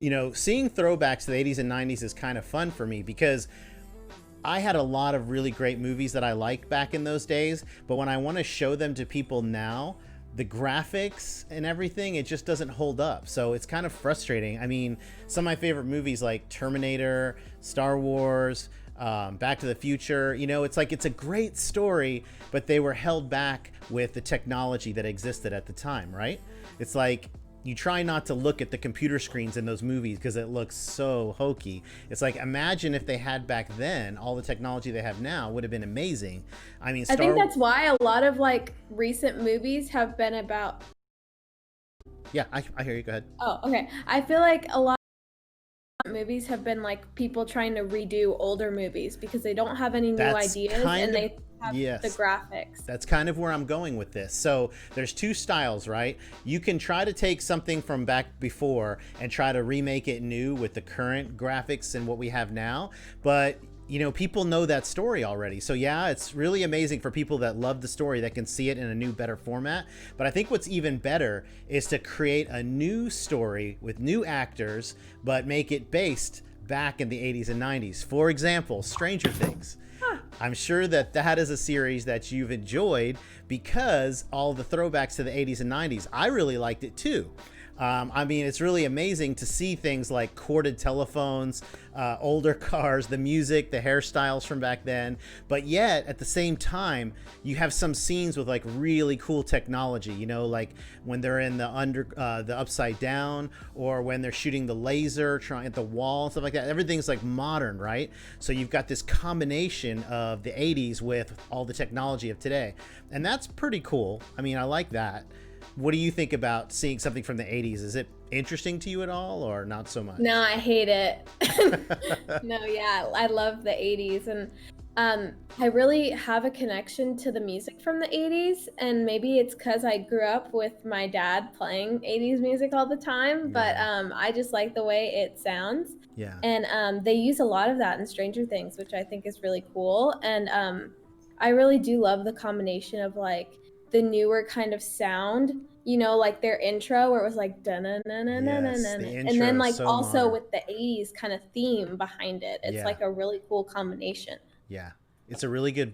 Seeing throwbacks to the 80s and 90s is kind of fun for me because I had a lot of really great movies that I liked back in those days, but when I want to show them to people now, the graphics and everything, it just doesn't hold up. So it's kind of frustrating. I mean, some of my favorite movies like Terminator, Star Wars, Back to the Future, it's like it's a great story, but they were held back with the technology that existed at the time, right? It's like you try not to look at the computer screens in those movies because it looks so hokey. It's like, imagine if they had back then all the technology they have now would have been amazing. I mean, I think Star. that's why a lot of like recent movies have been about. Yeah, I hear you. Go ahead. Oh, okay. I feel like a lot of movies have been like people trying to redo older movies because they don't have any new That's ideas and kind of, they have the yes, graphics. that's kind of where I'm going with this. So there's two styles, right? You can try to take something from back before and try to remake it new with the current graphics and what we have now, but people know that story already. So yeah, it's really amazing for people that love the story that can see it in a new, better format. But I think what's even better is to create a new story with new actors, but make it based back in the 80s and 90s. For example, Stranger Things. Huh. I'm sure that that is a series that you've enjoyed because all the throwbacks to the 80s and 90s. I really liked it too. I mean, it's really amazing to see things like corded telephones, older cars, the music, the hairstyles from back then. But yet, at the same time, you have some scenes with like really cool technology. Like when they're in the upside down, or when they're shooting the laser, trying at the wall and stuff like that. Everything's like modern, right? So you've got this combination of the 80s with all the technology of today, and that's pretty cool. I mean, I like that. What do you think about seeing something from the 80s? Is it interesting to you at all or not so much? No, I hate it. No, yeah, I love the 80s and I really have a connection to the music from the 80s and maybe it's cuz I grew up with my dad playing 80s music all the time, but Yeah. I just like the way it sounds. Yeah. And they use a lot of that in Stranger Things, which I think is really cool. And I really do love the combination of like the newer kind of sound, like their intro where it was like da na na na na na Yes, na, the and then intro is like so also modern. with the 80s kind of theme behind it. It's Yeah. like a really cool combination. Yeah. It's a really good